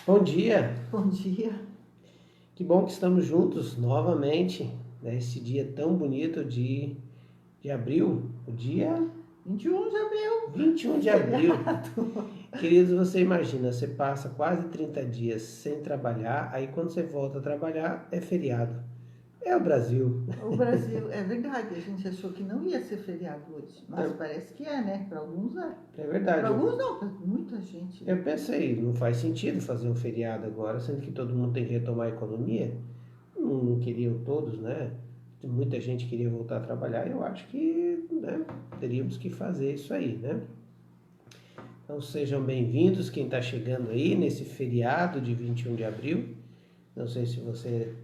Bom dia, Bom dia. que bom que estamos juntos novamente nesse dia tão bonito de abril, o dia 21 de abril. 21 de abril. Feriado. Queridos, você imagina, você passa quase 30 dias sem trabalhar, aí quando você volta a trabalhar é feriado. É o Brasil. O Brasil, é verdade, a gente achou que não ia ser feriado hoje, mas É, parece que é, né? Para alguns é. é Para verdade. alguns não, para muita gente. Eu pensei, não faz sentido fazer um feriado agora, sendo que todo mundo tem que retomar a economia. Não queriam todos, né? Muita gente queria voltar a trabalhar. Eu acho que, né, teríamos que fazer isso aí, né? Então sejam bem-vindos quem está chegando aí nesse feriado de 21 de abril. Não sei se você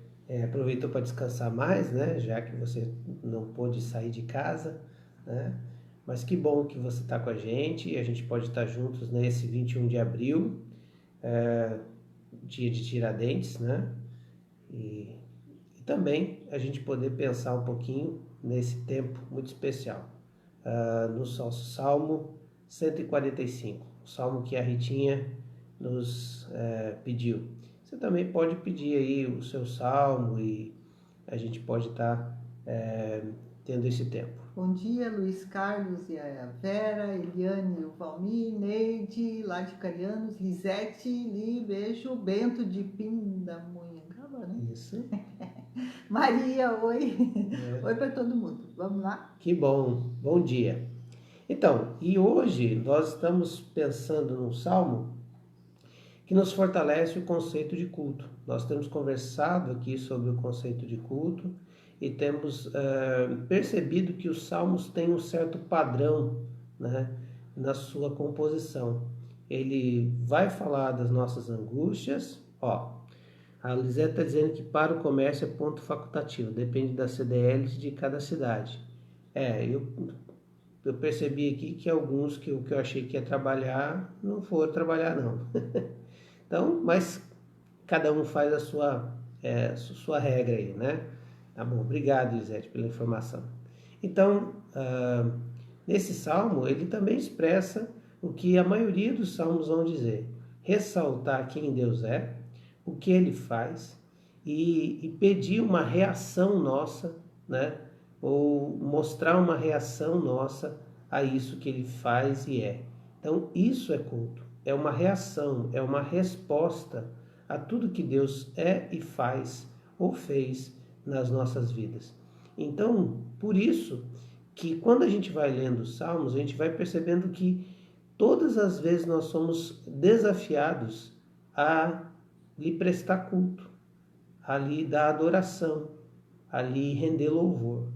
aproveitou para descansar mais, né? Já que você não pôde sair de casa, né? Mas que bom que você está com a gente e a gente pode estar juntos nesse 21 de abril, dia de Tiradentes, né? E também a gente poder pensar um pouquinho nesse tempo muito especial. No Salmo 145, o salmo que a Ritinha nos pediu. Você também pode pedir aí o seu salmo e a gente pode estar tendo esse tempo. Bom dia, Luiz Carlos e a Vera, Eliane e o Valmir, Neide, lá de Carianos, Lisete, Li, beijo, Bento de Pindamonhangaba, né? Isso. Maria, oi. Oi para todo mundo. Vamos lá? Que bom. Bom dia. Então, e hoje nós estamos pensando num salmo que nos fortalece o conceito de culto. Nós temos conversado aqui sobre o conceito de culto e temos percebido que os salmos têm um certo padrão, né, na sua composição. Ele vai falar das nossas angústias. A Lisete está dizendo que para o comércio é ponto facultativo, depende das CDLs de cada cidade. Eu percebi aqui que alguns que eu achei que ia trabalhar não foram trabalhar não. Então, mas cada um faz a sua regra aí, né? Tá bom, obrigado, Lisete, pela informação. Então, nesse salmo, ele também expressa o que a maioria dos salmos vão dizer: ressaltar quem Deus é, o que ele faz e pedir uma reação nossa, né? Ou mostrar uma reação nossa a isso que ele faz e é. Então, isso é culto. É uma reação, é uma resposta a tudo que Deus é e faz ou fez nas nossas vidas. Então, por isso que quando a gente vai lendo os Salmos, a gente vai percebendo que todas as vezes nós somos desafiados a lhe prestar culto, a lhe dar adoração, a lhe render louvor.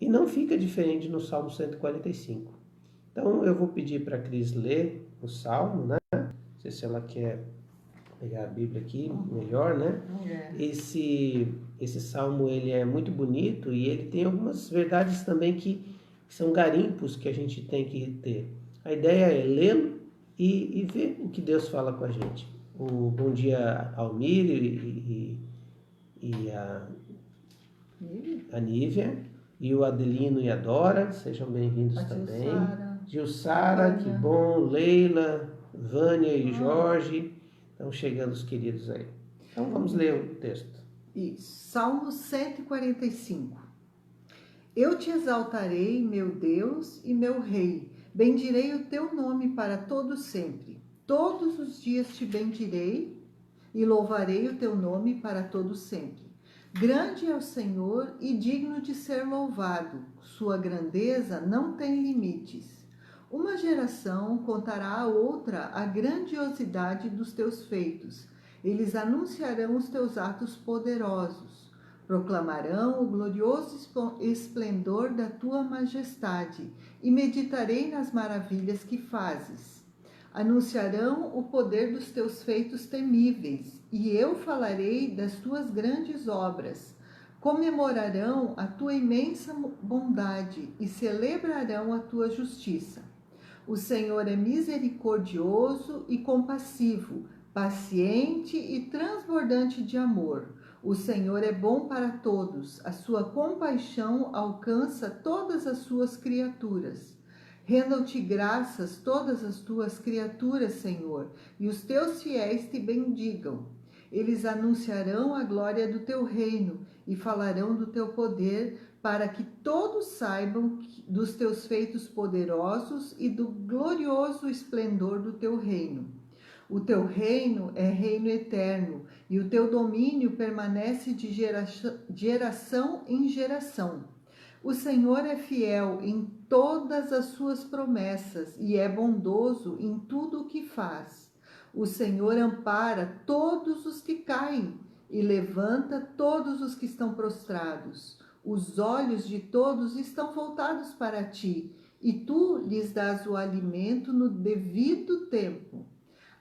E não fica diferente no Salmo 145. Então eu vou pedir para a Cris ler o Salmo, né? Não sei se ela quer pegar a Bíblia aqui melhor, né? Esse Salmo ele é muito bonito e ele tem algumas verdades também que são garimpos que a gente tem que ter. A ideia é lê-lo e ver o que Deus fala com a gente. O bom dia ao Almir e a Nívia, e o Adelino e a Dora, sejam bem-vindos também. Gilsara, que bom, Leila, Vânia e Jorge, estão chegando os queridos aí. Então vamos ler o texto. Isso. Salmo 145. Eu te exaltarei, meu Deus e meu Rei, bendirei o teu nome para todo sempre. Todos os dias te bendirei e louvarei o teu nome para todo sempre. Grande é o Senhor e digno de ser louvado. Sua grandeza não tem limites. Uma geração contará a outra a grandiosidade dos teus feitos. Eles anunciarão os teus atos poderosos. Proclamarão o glorioso esplendor da tua majestade e meditarei nas maravilhas que fazes. Anunciarão o poder dos teus feitos temíveis, e eu falarei das tuas grandes obras. Comemorarão a tua imensa bondade e celebrarão a tua justiça. O Senhor é misericordioso e compassivo, paciente e transbordante de amor. O Senhor é bom para todos, a sua compaixão alcança todas as suas criaturas. Rendam-te graças todas as tuas criaturas, Senhor, e os teus fiéis te bendigam. Eles anunciarão a glória do teu reino e falarão do teu poder, para que todos saibam dos teus feitos poderosos e do glorioso esplendor do teu reino. O teu reino é reino eterno, e o teu domínio permanece de geração em geração. O Senhor é fiel em todas as suas promessas e é bondoso em tudo o que faz. O Senhor ampara todos os que caem e levanta todos os que estão prostrados. Os olhos de todos estão voltados para ti, e tu lhes dás o alimento no devido tempo.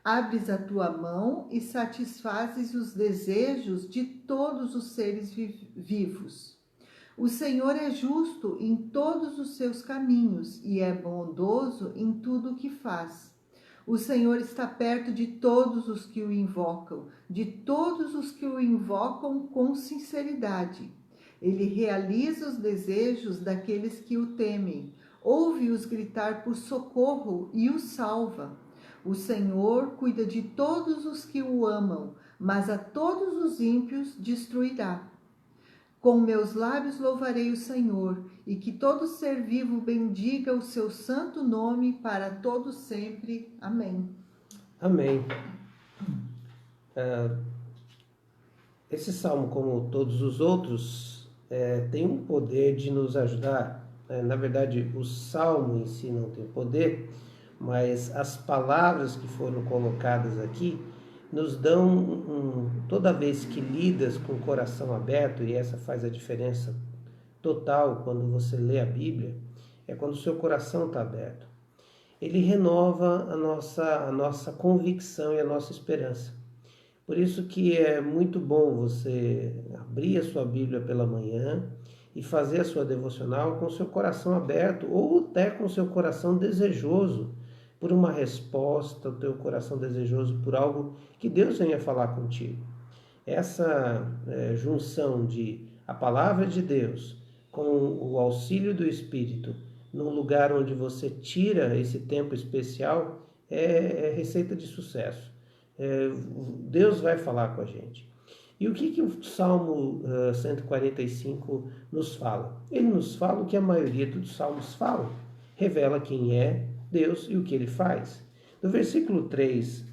Abres a tua mão e satisfazes os desejos de todos os seres vivos. O Senhor é justo em todos os seus caminhos e é bondoso em tudo o que faz. O Senhor está perto de todos os que o invocam, de todos os que o invocam com sinceridade. Ele realiza os desejos daqueles que o temem, ouve-os gritar por socorro e os salva. O Senhor cuida de todos os que o amam, mas a todos os ímpios destruirá. Com meus lábios louvarei o Senhor, e que todo ser vivo bendiga o seu santo nome para todo sempre. Amém. Amém. Esse salmo, como todos os outros, tem um poder de nos ajudar. Na verdade, o salmo em si não tem poder, mas as palavras que foram colocadas aqui nos dão, toda vez que lidas com o coração aberto, e essa faz a diferença total quando você lê a Bíblia, é quando o seu coração está aberto. Ele renova a nossa convicção e a nossa esperança. Por isso que é muito bom você abrir a sua Bíblia pela manhã e fazer a sua devocional com o seu coração aberto, ou até com o seu coração desejoso por uma resposta, o teu coração desejoso por algo que Deus venha falar contigo. Essa junção de a palavra de Deus com o auxílio do Espírito, num lugar onde você tira esse tempo especial, é receita de sucesso. Deus vai falar com a gente. E o que o Salmo 145 nos fala? Ele nos fala o que a maioria dos salmos falam. Revela quem é Deus e o que ele faz. Do versículo 3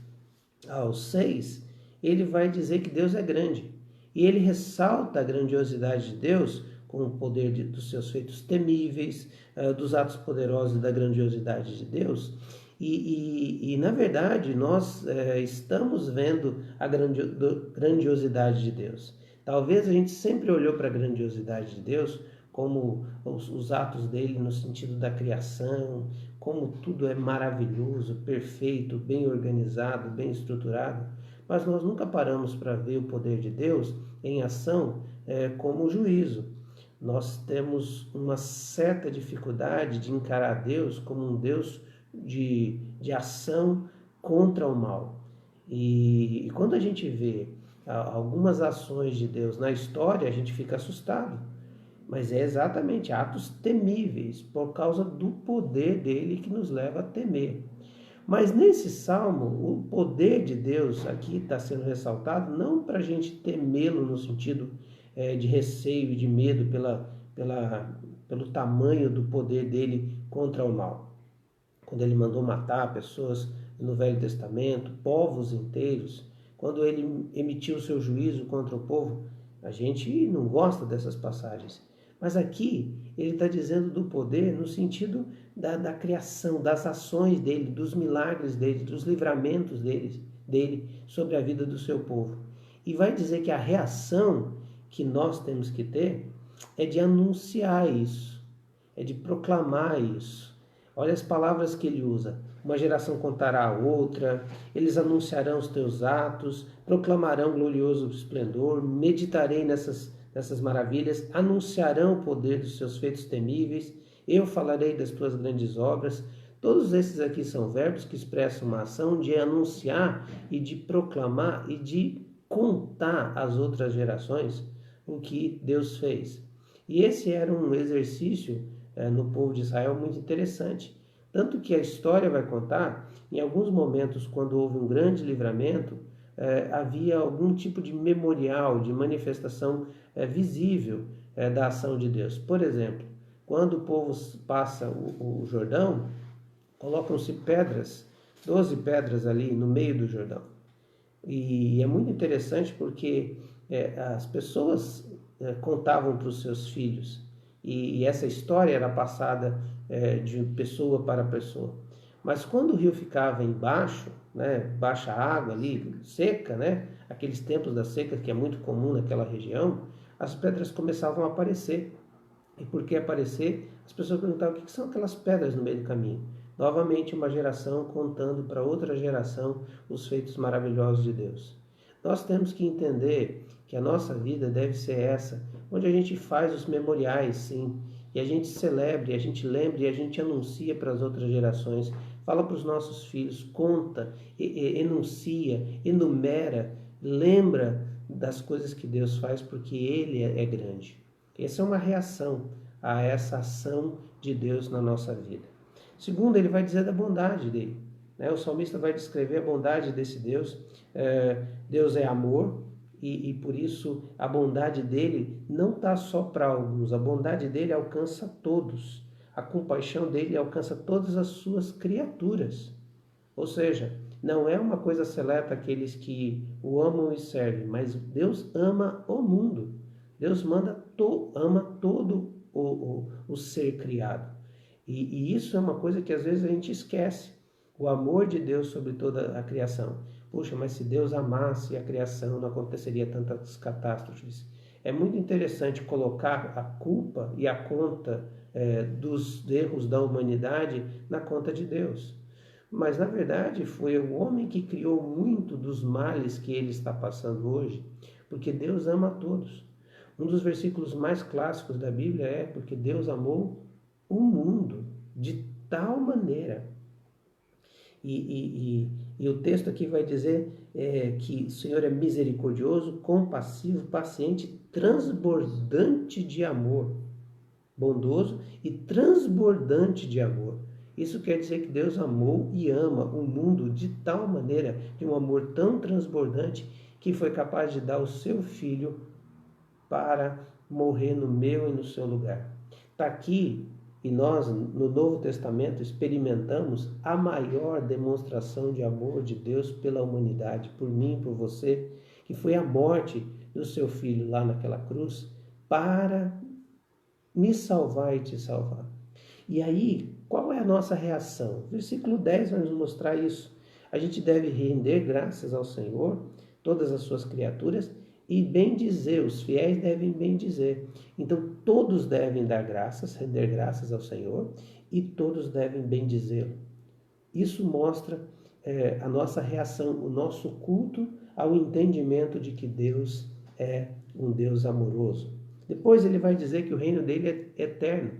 ao 6, ele vai dizer que Deus é grande. E ele ressalta a grandiosidade de Deus com o poder dos seus feitos temíveis, dos atos poderosos da grandiosidade de Deus. E na verdade, nós estamos vendo a grandiosidade de Deus. Talvez a gente sempre olhou para a grandiosidade de Deus como os atos dele no sentido da criação, como tudo é maravilhoso, perfeito, bem organizado, bem estruturado, mas nós nunca paramos para ver o poder de Deus em ação como juízo. Nós temos uma certa dificuldade de encarar Deus como um Deus de ação contra o mal. E quando a gente vê algumas ações de Deus na história, a gente fica assustado. Mas é exatamente atos temíveis por causa do poder dele que nos leva a temer. Mas nesse salmo, o poder de Deus aqui está sendo ressaltado não para a gente temê-lo no sentido de receio e de medo pelo tamanho do poder dele contra o mal. Quando ele mandou matar pessoas no Velho Testamento, povos inteiros, quando ele emitiu o seu juízo contra o povo, a gente não gosta dessas passagens. Mas aqui ele está dizendo do poder no sentido da criação, das ações dele, dos milagres dele, dos livramentos dele sobre a vida do seu povo. E vai dizer que a reação que nós temos que ter é de anunciar isso, é de proclamar isso. Olha as palavras que ele usa. Uma geração contará a outra, eles anunciarão os teus atos, proclamarão glorioso esplendor, meditarei nessas maravilhas, anunciarão o poder dos seus feitos temíveis, eu falarei das tuas grandes obras. Todos esses aqui são verbos que expressam uma ação de anunciar e de proclamar e de contar às outras gerações o que Deus fez. E esse era um exercício no povo de Israel muito interessante, Tanto que a história vai contar, em alguns momentos, quando houve um grande livramento, havia algum tipo de memorial, de manifestação visível da ação de Deus. Por exemplo, quando o povo passa o Jordão, colocam-se pedras, 12 pedras ali no meio do Jordão. E é muito interessante porque as pessoas contavam para os seus filhos, e essa história era passada de pessoa para pessoa. Mas quando o rio ficava embaixo, né, baixa água ali, seca, né, aqueles tempos da seca que é muito comum naquela região, as pedras começavam a aparecer. E por que aparecer? As pessoas perguntavam o que são aquelas pedras no meio do caminho. Novamente uma geração contando para outra geração os feitos maravilhosos de Deus. Nós temos que entender que a nossa vida deve ser essa, onde a gente faz os memoriais, sim, e a gente celebra, e a gente lembra, e a gente anuncia para as outras gerações, fala para os nossos filhos, conta, enuncia, enumera, lembra das coisas que Deus faz, porque Ele é grande. Essa é uma reação a essa ação de Deus na nossa vida. Segundo, ele vai dizer da bondade dele. O salmista vai descrever a bondade desse Deus. Deus é amor e por isso a bondade dele não está só para alguns. A bondade dele alcança todos. A compaixão dele alcança todas as suas criaturas. Ou seja, não é uma coisa seleta aqueles que o amam e servem, mas Deus ama o mundo. Deus ama todo o ser criado. E isso é uma coisa que às vezes a gente esquece. O amor de Deus sobre toda a criação. Puxa, mas se Deus amasse a criação, não aconteceria tantas catástrofes. É muito interessante colocar a culpa e a conta dos erros da humanidade na conta de Deus. Mas, na verdade, foi o homem que criou muito dos males que ele está passando hoje, porque Deus ama a todos. Um dos versículos mais clássicos da Bíblia é porque Deus amou o mundo de tal maneira. E o texto aqui vai dizer que o Senhor é misericordioso, compassivo, paciente, transbordante de amor. Bondoso e transbordante de amor. Isso quer dizer que Deus amou e ama o mundo de tal maneira, de um amor tão transbordante, que foi capaz de dar o seu Filho para morrer no meu e no seu lugar. Está aqui, e nós, no Novo Testamento, experimentamos a maior demonstração de amor de Deus pela humanidade, por mim e por você, que foi a morte do seu Filho lá naquela cruz, para me salvar e te salvar. E aí, qual é a nossa reação? O versículo 10 vai nos mostrar isso. A gente deve render graças ao Senhor, todas as suas criaturas, e bendizer, os fiéis devem bendizer. Então, todos devem dar graças, render graças ao Senhor, e todos devem bendizê-lo. Isso mostra a nossa reação, o nosso culto ao entendimento de que Deus é um Deus amoroso. Depois ele vai dizer que o reino dele é eterno.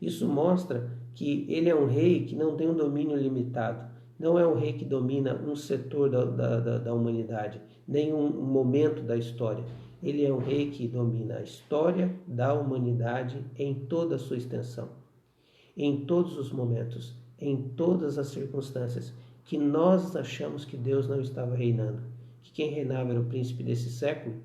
Isso mostra que ele é um rei que não tem um domínio limitado. Não é um rei que domina um setor da humanidade, nem um momento da história. Ele é um rei que domina a história da humanidade em toda a sua extensão. Em todos os momentos, em todas as circunstâncias, que nós achamos que Deus não estava reinando, que quem reinava era o príncipe desse século.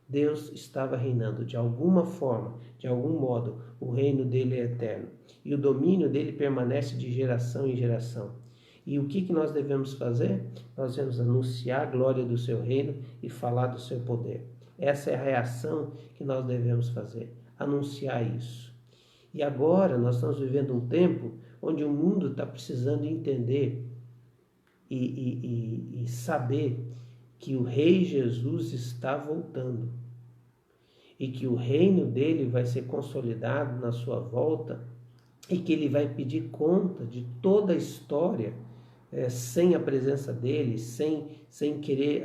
Deus estava reinando de alguma forma, de algum modo. O reino dele é eterno e o domínio dele permanece de geração em geração. E o que nós devemos fazer? Nós devemos anunciar a glória do seu reino e falar do seu poder. Essa é a reação que nós devemos fazer, anunciar isso. E agora nós estamos vivendo um tempo onde o mundo está precisando entender e saber que o Rei Jesus está voltando e que o reino dele vai ser consolidado na sua volta e que ele vai pedir conta de toda a história sem a presença dele, sem querer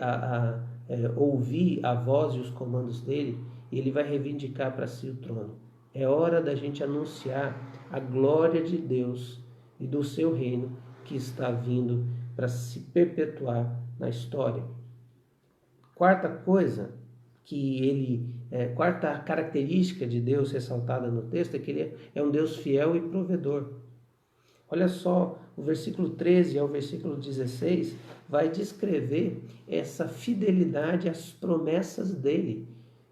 ouvir a voz e os comandos dele, e ele vai reivindicar para si o trono. É hora da gente anunciar a glória de Deus e do seu reino que está vindo para se perpetuar na história. Quarta característica de Deus ressaltada no texto é que ele é um Deus fiel e provedor. Olha só, o versículo 13 ao versículo 16 vai descrever essa fidelidade às promessas dele.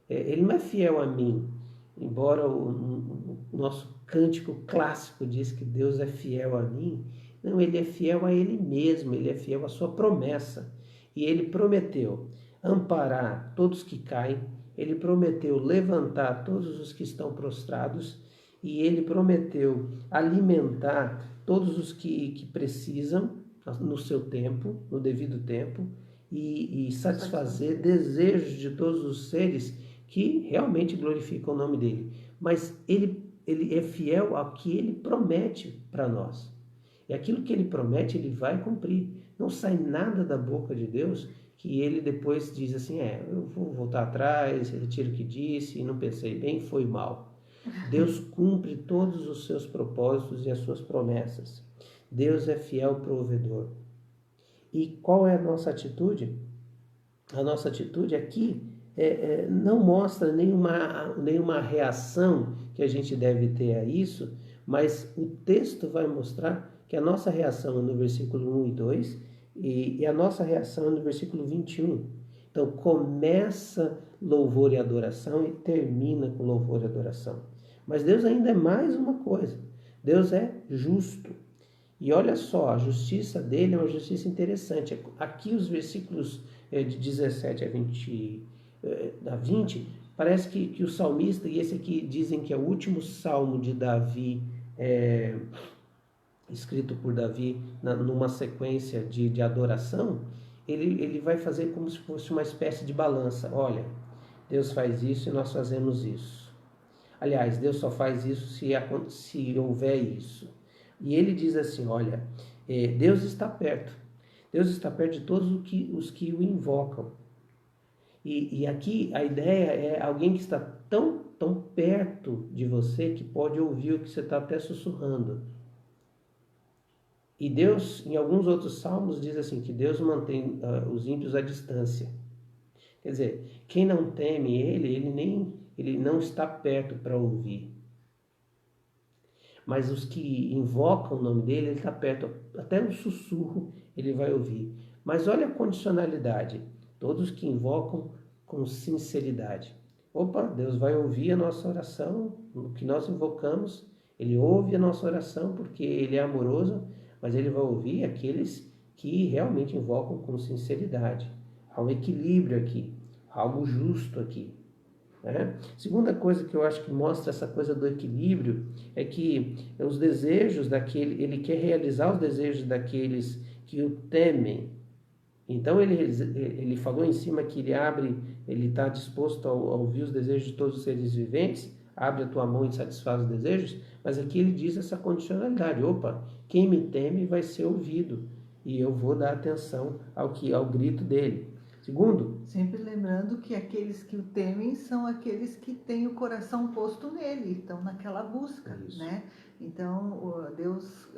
Ele não é fiel a mim, embora o nosso cântico clássico diz que Deus é fiel a mim. Não, ele é fiel a ele mesmo, ele é fiel à sua promessa. E ele prometeu amparar todos que caem, ele prometeu levantar todos os que estão prostrados, e ele prometeu alimentar todos os que precisam no seu tempo, no devido tempo, e satisfazer desejos de todos os seres que realmente glorificam o nome dele. Mas ele é fiel ao que ele promete para nós. E aquilo que ele promete, ele vai cumprir. Não sai nada da boca de Deus que ele depois diz assim, eu vou voltar atrás, retiro o que disse, não pensei bem, foi mal. Deus cumpre todos os seus propósitos e as suas promessas. Deus é fiel provedor. E qual é a nossa atitude? A nossa atitude aqui não mostra nenhuma reação que a gente deve ter a isso, mas o texto vai mostrar que a nossa reação é no versículo 1 e 2 e a nossa reação é no versículo 21. Então começa louvor e adoração e termina com louvor e adoração. Mas Deus ainda é mais uma coisa. Deus é justo. E olha só, a justiça dele é uma justiça interessante. Aqui os versículos de 17 a 20, parece que o salmista, e esse aqui dizem que é o último salmo de Davi, escrito por Davi numa sequência de adoração, ele vai fazer como se fosse uma espécie de balança. Olha, Deus faz isso e nós fazemos isso. Aliás, Deus só faz isso se houver isso. E ele diz assim, olha, Deus está perto. Deus está perto de todos os que o invocam. E aqui a ideia é alguém que está tão perto de você que pode ouvir o que você está até sussurrando. E Deus, em alguns outros salmos, diz assim, que Deus mantém os ímpios à distância. Quer dizer, quem não teme ele não está perto para ouvir. Mas os que invocam o nome dele, ele está perto, até no sussurro ele vai ouvir. Mas olha a condicionalidade, todos que invocam com sinceridade. Opa, Deus vai ouvir a nossa oração, o que nós invocamos, ele ouve a nossa oração porque ele é amoroso, mas ele vai ouvir aqueles que realmente invocam com sinceridade. Há um equilíbrio aqui, algo justo aqui. Segunda coisa que eu acho que mostra essa coisa do equilíbrio é que os desejos ele quer realizar os desejos daqueles que o temem. Então ele falou em cima que ele está disposto a ouvir os desejos de todos os seres viventes, abre a tua mão e satisfaz os desejos, mas aqui ele diz essa condicionalidade, opa, quem me teme vai ser ouvido e eu vou dar atenção ao grito dele. Segundo, sempre lembrando que aqueles que o temem são aqueles que têm o coração posto nele, estão naquela busca, né? Então, Deus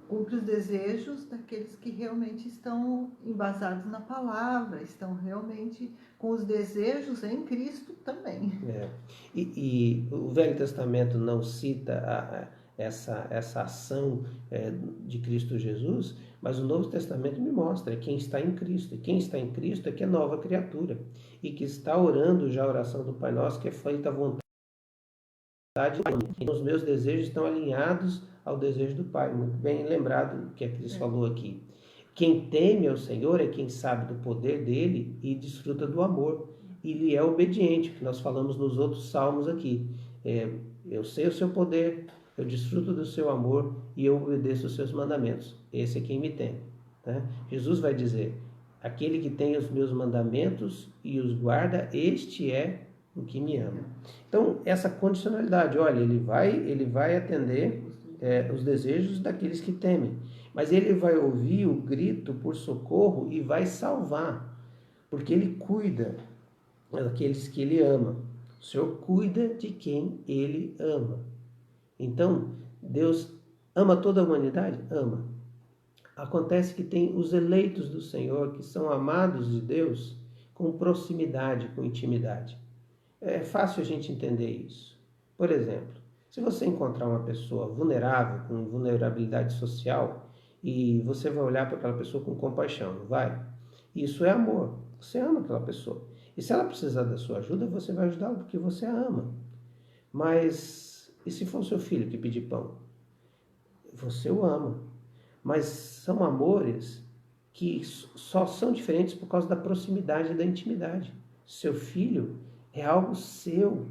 cumpre os desejos daqueles que realmente estão embasados na palavra, estão realmente com os desejos em Cristo também. E o Velho Testamento não cita essa ação de Cristo Jesus, mas o Novo Testamento me mostra quem está em Cristo. E quem está em Cristo é que é nova criatura e que está orando já a oração do Pai Nosso, que é feita a vontade de Deus. Então, os meus desejos estão alinhados ao desejo do Pai. Muito bem lembrado que a Cris falou aqui. Quem teme ao Senhor é quem sabe do poder dele e desfruta do amor. E lhe é obediente, que nós falamos nos outros salmos aqui. Eu sei o seu poder, eu desfruto do seu amor e eu obedeço os seus mandamentos. Esse é quem me teme. Né? Jesus vai dizer, aquele que tem os meus mandamentos e os guarda, este é o que me ama. Então, essa condicionalidade, olha, ele vai atender os desejos daqueles que temem, mas ele vai ouvir o grito por socorro e vai salvar, porque ele cuida daqueles que ele ama. O Senhor cuida de quem ele ama. Então, Deus ama toda a humanidade? Ama. Acontece que tem os eleitos do Senhor, que são amados de Deus, com proximidade, com intimidade. É fácil a gente entender isso. Por exemplo, Se você encontrar uma pessoa vulnerável, com vulnerabilidade social, e você vai olhar para aquela pessoa com compaixão, não vai? Isso é amor. Você ama aquela pessoa. E se ela precisar da sua ajuda, você vai ajudá-la porque você a ama. Mas e se for o seu filho que pedir pão? Você o ama. Mas são amores que só são diferentes por causa da proximidade e da intimidade. Seu filho é algo seu.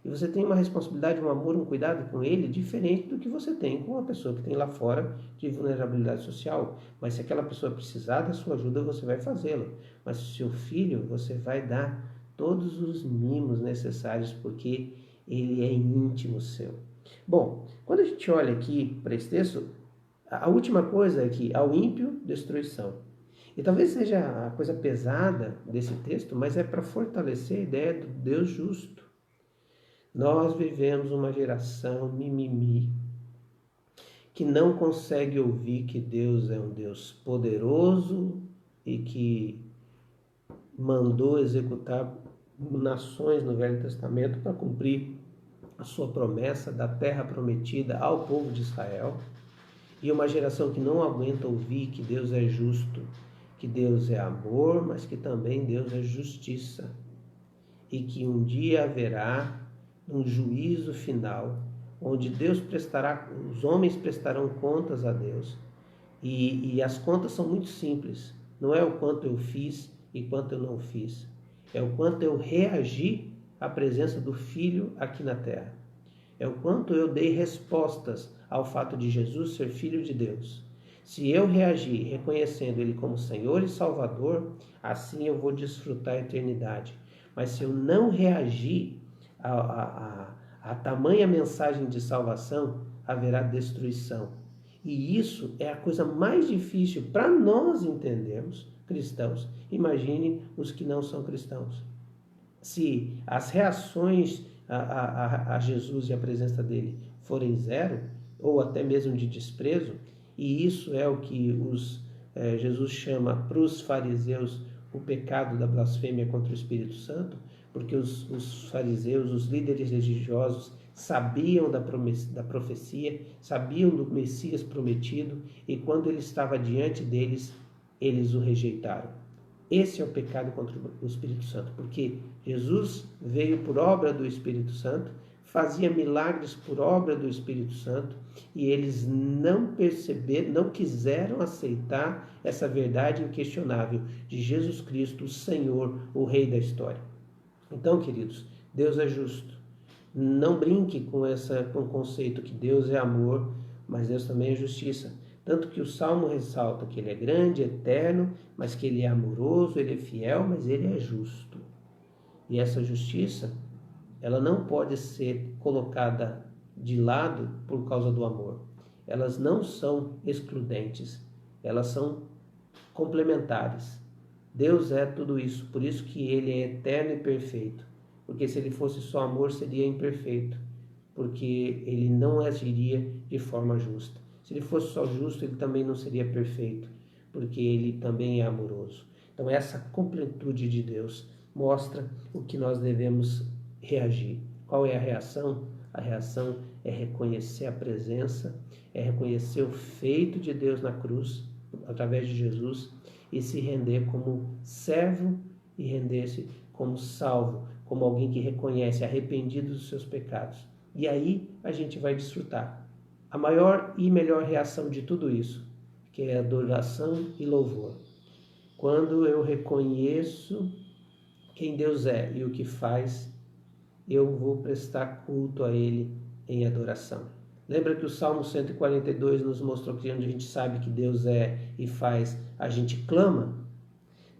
E você tem uma responsabilidade, um amor, um cuidado com ele diferente do que você tem com uma pessoa que tem lá fora de vulnerabilidade social. Mas se aquela pessoa precisar da sua ajuda, você vai fazê-la. Mas o seu filho, você vai dar todos os mimos necessários porque ele é íntimo seu. Bom, quando a gente olha aqui para esse texto, a última coisa é que ao ímpio, destruição. E talvez seja a coisa pesada desse texto, mas é para fortalecer a ideia do Deus justo. Nós vivemos uma geração mimimi, que não consegue ouvir que Deus é um Deus poderoso e que mandou executar nações no Velho Testamento para cumprir a sua promessa da terra prometida ao povo de Israel. E uma geração que não aguenta ouvir que Deus é justo, que Deus é amor, mas que também Deus é justiça. E que um dia haverá um juízo final, onde os homens prestarão contas a Deus. E as contas são muito simples. Não é o quanto eu fiz e quanto eu não fiz. É o quanto eu reagi à presença do Filho aqui na terra. É o quanto eu dei respostas ao fato de Jesus ser Filho de Deus. Se eu reagir reconhecendo Ele como Senhor e Salvador, assim eu vou desfrutar a eternidade. Mas se eu não reagir a tamanha mensagem de salvação, haverá destruição. E isso é a coisa mais difícil para nós entendermos, cristãos. Imagine os que não são cristãos. Se as reações a Jesus e a presença dele forem zero, ou até mesmo de desprezo, e isso é o que Jesus chama para os fariseus o pecado da blasfêmia contra o Espírito Santo, porque os fariseus, os líderes religiosos, sabiam da profecia, sabiam do Messias prometido, e quando ele estava diante deles, eles o rejeitaram. Esse é o pecado contra o Espírito Santo, porque Jesus veio por obra do Espírito Santo, fazia milagres por obra do Espírito Santo, e eles não perceberam, não quiseram aceitar essa verdade inquestionável de Jesus Cristo, o Senhor, o Rei da história. Então, queridos, Deus é justo. Não brinque com o conceito que Deus é amor, mas Deus também é justiça. Tanto que o Salmo ressalta que Ele é grande, eterno, mas que Ele é amoroso, Ele é fiel, mas Ele é justo. E essa justiça, ela não pode ser colocada de lado por causa do amor. Elas não são excludentes, elas são complementares. Deus é tudo isso, por isso que Ele é eterno e perfeito. Porque se Ele fosse só amor, seria imperfeito, porque Ele não agiria de forma justa. Se Ele fosse só justo, Ele também não seria perfeito, porque Ele também é amoroso. Então essa completude de Deus mostra o que nós devemos reagir. Qual é a reação? A reação é reconhecer a presença, é reconhecer o feito de Deus na cruz, através de Jesus, e se render como servo e render-se como salvo, como alguém que reconhece, arrependido dos seus pecados. E aí a gente vai desfrutar a maior e melhor reação de tudo isso, que é adoração e louvor. Quando eu reconheço quem Deus é e o que faz, eu vou prestar culto a Ele em adoração. Lembra que o Salmo 142 nos mostrou que onde a gente sabe que Deus é e faz, a gente clama?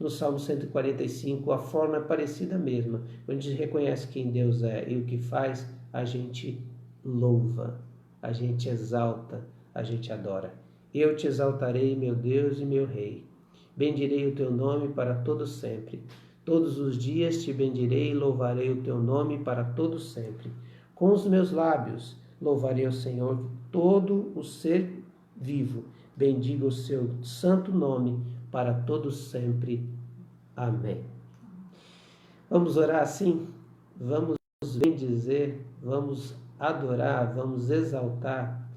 No Salmo 145 a forma é parecida mesma. Quando a gente reconhece quem Deus é e o que faz, a gente louva, a gente exalta, a gente adora. Eu te exaltarei, meu Deus e meu Rei. Bendirei o teu nome para todo sempre. Todos os dias te bendirei e louvarei o teu nome para todo sempre. Com os meus lábios louvarei o Senhor, todo o ser vivo. Bendiga o seu santo nome para todo sempre. Amém. Vamos orar assim? Vamos bendizer, vamos adorar, vamos exaltar,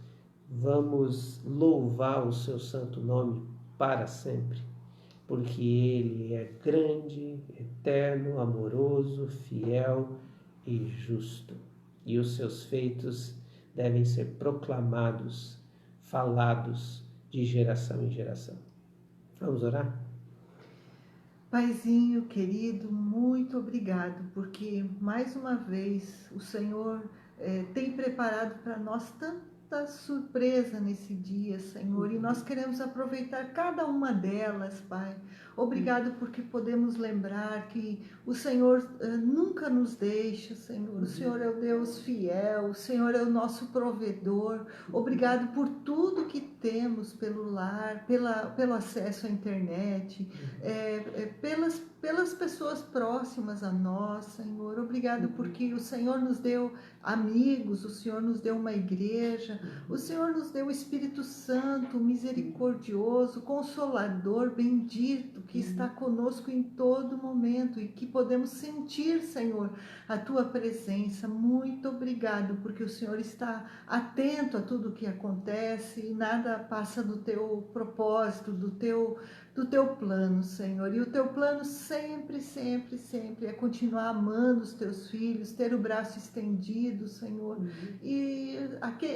vamos louvar o seu santo nome para sempre, porque Ele é grande, eterno, amoroso, fiel e justo. E os seus feitos devem ser proclamados, falados de geração em geração. Vamos orar? Paizinho querido, muito obrigado, porque mais uma vez o Senhor tem preparado para nós tanta surpresa nesse dia, Senhor, e nós queremos aproveitar cada uma delas, Pai. Obrigado porque podemos lembrar que o Senhor nunca nos deixa, Senhor. O Senhor é o Deus fiel, o Senhor é o nosso provedor. Obrigado por tudo que temos pelo lar, pelo acesso à internet, pelas pessoas próximas a nós, Senhor. Obrigado porque o Senhor nos deu amigos, o Senhor nos deu uma igreja, o Senhor nos deu o Espírito Santo, misericordioso, consolador, bendito, que está conosco em todo momento e que podemos sentir, Senhor, a Tua presença. Muito obrigado, porque o Senhor está atento a tudo o que acontece e nada passa do Teu propósito, do teu plano, Senhor. E o Teu plano sempre, sempre, sempre é continuar amando os Teus filhos, ter o braço estendido, Senhor. E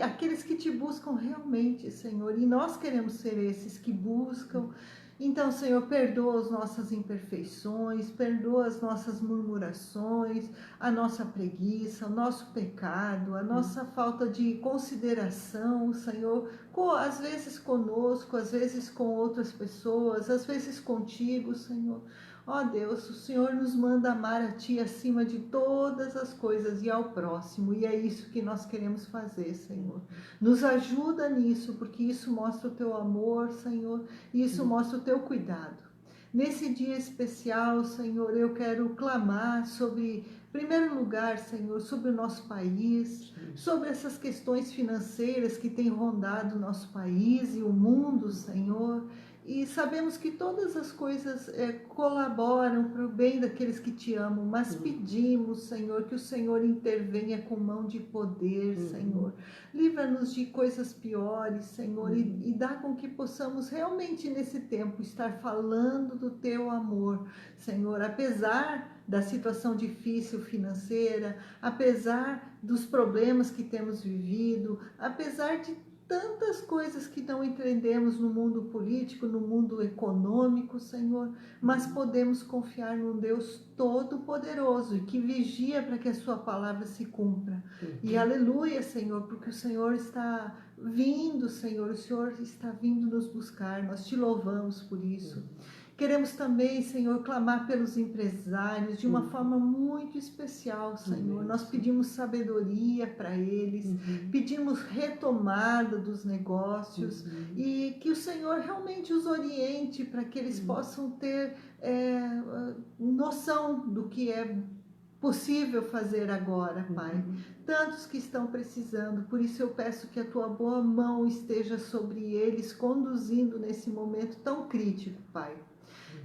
aqueles que Te buscam realmente, Senhor. E nós queremos ser esses que buscam. Então, Senhor, perdoa as nossas imperfeições, perdoa as nossas murmurações, a nossa preguiça, o nosso pecado, a nossa falta de consideração, Senhor, às vezes conosco, às vezes com outras pessoas, às vezes contigo, Senhor. Ó Deus, o Senhor nos manda amar a Ti acima de todas as coisas e ao próximo, e é isso que nós queremos fazer, Senhor. Nos ajuda nisso, porque isso mostra o Teu amor, Senhor, e isso mostra o Teu cuidado. Nesse dia especial, Senhor, eu quero clamar sobre, em primeiro lugar, Senhor, sobre o nosso país, sobre essas questões financeiras que têm rondado o nosso país e o mundo, Senhor. E sabemos que todas as coisas colaboram para o bem daqueles que Te amam, mas pedimos, Senhor, que o Senhor intervenha com mão de poder, Senhor. Livra-nos de coisas piores, Senhor, e dá com que possamos realmente nesse tempo estar falando do Teu amor, Senhor, apesar da situação difícil financeira, apesar dos problemas que temos vivido, apesar de tantas coisas que não entendemos no mundo político, no mundo econômico, Senhor, mas podemos confiar num Deus todo-poderoso e que vigia para que a Sua palavra se cumpra. E aleluia, Senhor, porque o Senhor está vindo, Senhor, o Senhor está vindo nos buscar, nós Te louvamos por isso. Queremos também, Senhor, clamar pelos empresários de uma forma muito especial, Senhor. Nós pedimos sabedoria para eles, pedimos retomada dos negócios e que o Senhor realmente os oriente para que eles possam ter noção do que é possível fazer agora, Pai. Tantos que estão precisando, por isso eu peço que a Tua boa mão esteja sobre eles, conduzindo nesse momento tão crítico, Pai.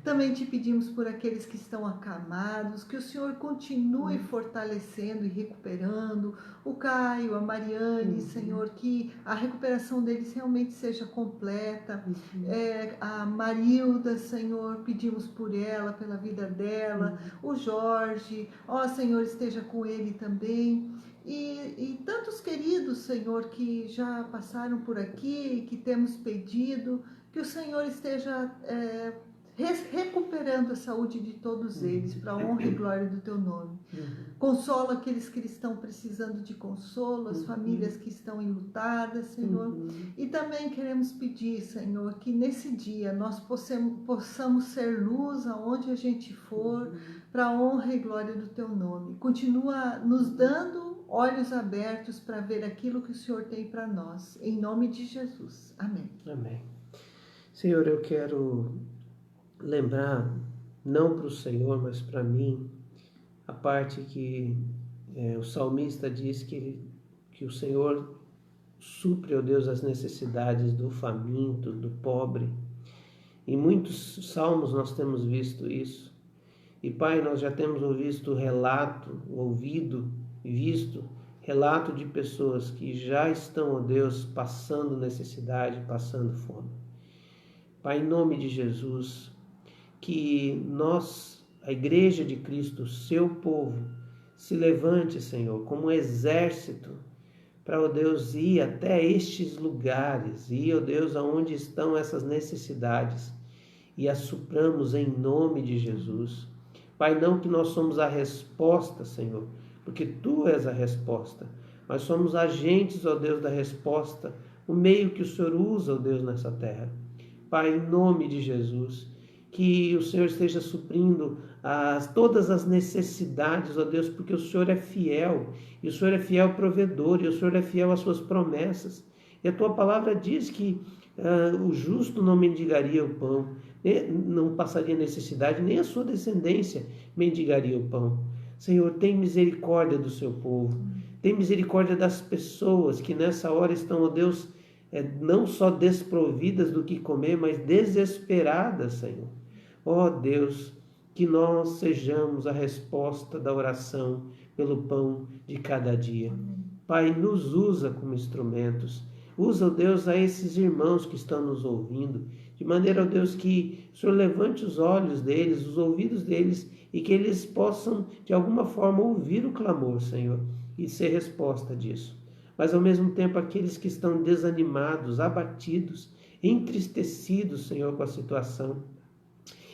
Também Te pedimos por aqueles que estão acamados, que o Senhor continue fortalecendo e recuperando o Caio, a Mariane, Senhor, que a recuperação deles realmente seja completa. A Marilda, Senhor, pedimos por ela, pela vida dela, o Jorge, ó Senhor, esteja com ele também. E tantos queridos, Senhor, que já passaram por aqui, que temos pedido, que o Senhor esteja recuperando a saúde de todos eles, para a honra e glória do Teu nome. Consola aqueles que estão precisando de consolo, as famílias que estão enlutadas, Senhor. E também queremos pedir, Senhor, que nesse dia nós possamos ser luz aonde a gente for, para a honra e glória do Teu nome. Continua nos dando olhos abertos para ver aquilo que o Senhor tem para nós. Em nome de Jesus. Amém. Amém. Senhor, eu quero lembrar, não para o Senhor, mas para mim, a parte que o salmista diz que o Senhor supre, ó Deus, as necessidades do faminto, do pobre. Em muitos salmos nós temos visto isso. E, Pai, nós já temos ouvido relato de pessoas que já estão, ó Deus, passando necessidade, passando fome. Pai, em nome de Jesus, que nós, a Igreja de Cristo, seu povo, se levante, Senhor, como um exército para, ó Deus, ir até estes lugares, ir, ó Deus, aonde estão essas necessidades e as supramos em nome de Jesus. Pai, não que nós somos a resposta, Senhor, porque Tu és a resposta, mas somos agentes, ó Deus, da resposta, o meio que o Senhor usa, ó Deus, nessa terra. Pai, em nome de Jesus, que o Senhor esteja suprindo todas as necessidades, ó Deus, porque o Senhor é fiel, e o Senhor é fiel provedor, e o Senhor é fiel às suas promessas. E a Tua palavra diz que o justo não mendigaria o pão, não passaria necessidade, nem a sua descendência mendigaria o pão. Senhor, tem misericórdia do seu povo, tem misericórdia das pessoas que nessa hora estão, ó Deus, não só desprovidas do que comer, mas desesperadas, Senhor. Ó Deus, que nós sejamos a resposta da oração pelo pão de cada dia. Pai, nos usa como instrumentos. Usa, ó Deus, a esses irmãos que estão nos ouvindo, de maneira, ó Deus, que o Senhor levante os olhos deles, os ouvidos deles, e que eles possam, de alguma forma, ouvir o clamor, Senhor, e ser resposta disso. Mas, ao mesmo tempo, aqueles que estão desanimados, abatidos, entristecidos, Senhor, com a situação,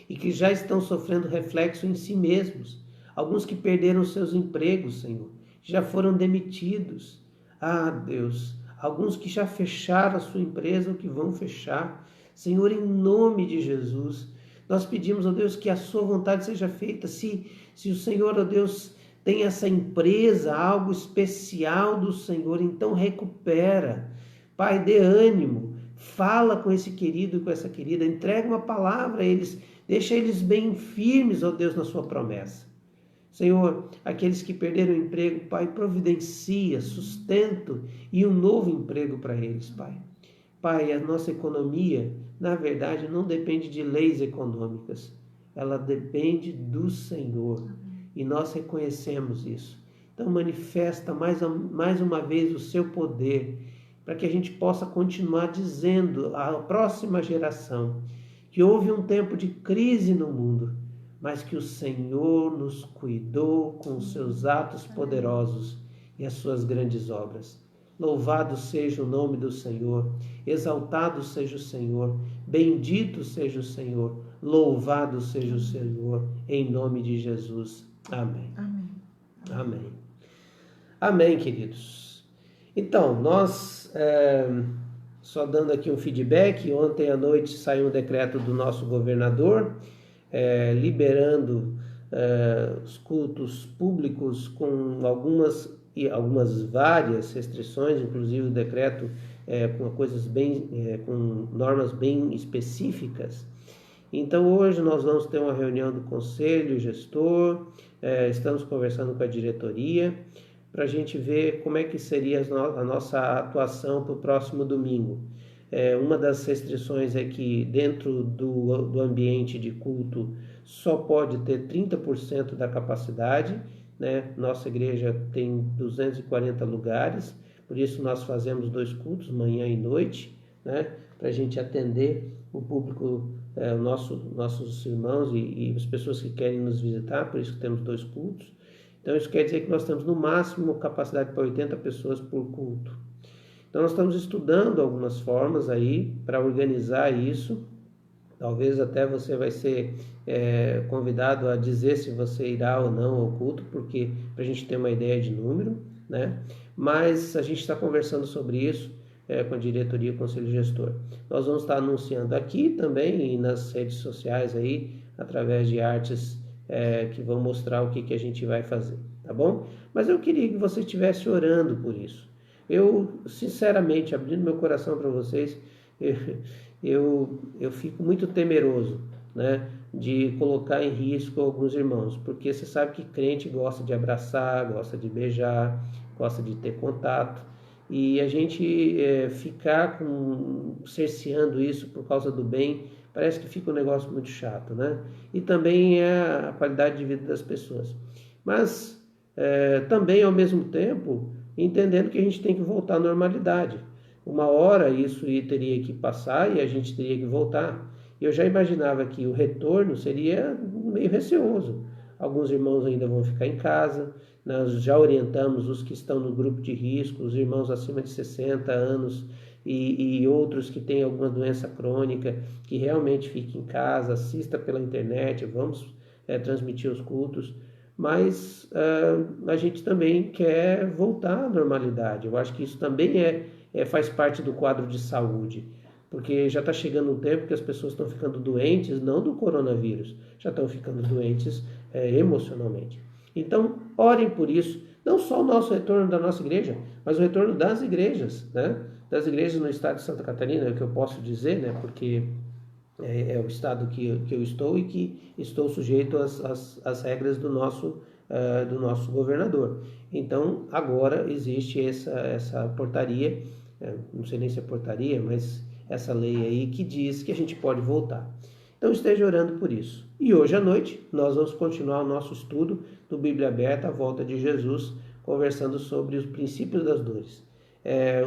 e que já estão sofrendo reflexo em si mesmos. Alguns que perderam seus empregos, Senhor, já foram demitidos. Ah, Deus, alguns que já fecharam a sua empresa ou que vão fechar. Senhor, em nome de Jesus, nós pedimos, ó Deus, que a sua vontade seja feita. Se o Senhor, ó Deus, tem essa empresa, algo especial do Senhor, então recupera. Pai, dê ânimo, fala com esse querido e com essa querida, entrega uma palavra a eles, deixa eles bem firmes, ó Deus, na sua promessa. Senhor, aqueles que perderam o emprego, Pai, providencia, sustento e um novo emprego para eles, Pai. Pai, a nossa economia, na verdade, não depende de leis econômicas, ela depende do Senhor. E nós reconhecemos isso. Então manifesta mais uma vez o seu poder, para que a gente possa continuar dizendo à próxima geração que houve um tempo de crise no mundo, mas que o Senhor nos cuidou com os seus atos poderosos e as suas grandes obras. Louvado seja o nome do Senhor, exaltado seja o Senhor, bendito seja o Senhor, louvado seja o Senhor, em nome de Jesus. Amém. Amém. Amém. Amém, queridos. Então, nós, só dando aqui um feedback, ontem à noite saiu um decreto do nosso governador, liberando os cultos públicos com algumas várias restrições, inclusive o decreto com normas bem específicas. Então hoje nós vamos ter uma reunião do conselho gestor, estamos conversando com a diretoria para a gente ver como é que seria a nossa atuação para o próximo domingo. Uma das restrições é que dentro do ambiente de culto só pode ter 30% da capacidade, né? Nossa igreja tem 240 lugares, por isso nós fazemos 2 cultos, manhã e noite, né? Para a gente atender o público, nossos irmãos e as pessoas que querem nos visitar, por isso que temos 2 cultos. Então isso quer dizer que nós temos no máximo capacidade para 80 pessoas por culto. Então nós estamos estudando algumas formas aí para organizar isso. Talvez até você vai ser convidado a dizer se você irá ou não ao culto, porque para a gente ter uma ideia de número, né? Mas a gente está conversando sobre isso com a diretoria e o conselho gestor. Nós vamos estar anunciando aqui também e nas redes sociais aí, através de artes que vão mostrar o que a gente vai fazer, tá bom? Mas eu queria que você estivesse orando por isso. Eu, sinceramente, abrindo meu coração para vocês, eu fico muito temeroso, né, de colocar em risco alguns irmãos, porque você sabe que crente gosta de abraçar, gosta de beijar, gosta de ter contato, e a gente ficar cerceando isso por causa do bem, parece que fica um negócio muito chato, né? E também é a qualidade de vida das pessoas. Mas também, ao mesmo tempo, entendendo que a gente tem que voltar à normalidade. Uma hora isso teria que passar e a gente teria que voltar. Eu já imaginava que o retorno seria meio receoso. Alguns irmãos ainda vão ficar em casa, nós já orientamos os que estão no grupo de risco, os irmãos acima de 60 anos e outros que têm alguma doença crônica, que realmente fiquem em casa, assista pela internet, vamos transmitir os cultos, mas a gente também quer voltar à normalidade. Eu acho que isso também faz parte do quadro de saúde, porque já está chegando um tempo que as pessoas estão ficando doentes, não do coronavírus, já estão ficando doentes emocionalmente. Então, orem por isso, não só o nosso retorno da nossa igreja, mas o retorno das igrejas, né? Das igrejas no estado de Santa Catarina, é o que eu posso dizer, né? Porque é o estado que eu estou e que estou sujeito às regras do nosso governador. Então, agora existe essa portaria, não sei nem se é portaria, mas essa lei aí que diz que a gente pode voltar. Então esteja orando por isso. E hoje à noite nós vamos continuar o nosso estudo do Bíblia Aberta, a volta de Jesus, conversando sobre os princípios das dores.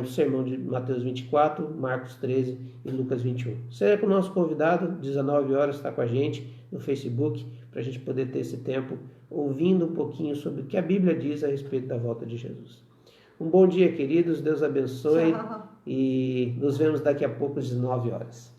O sermão de Mateus 24, Marcos 13 e Lucas 21. Seja com o nosso convidado, 19 horas, está com a gente no Facebook, para a gente poder ter esse tempo ouvindo um pouquinho sobre o que a Bíblia diz a respeito da volta de Jesus. Um bom dia, queridos, Deus abençoe. Tchau. E nos vemos daqui a pouco às 19 horas.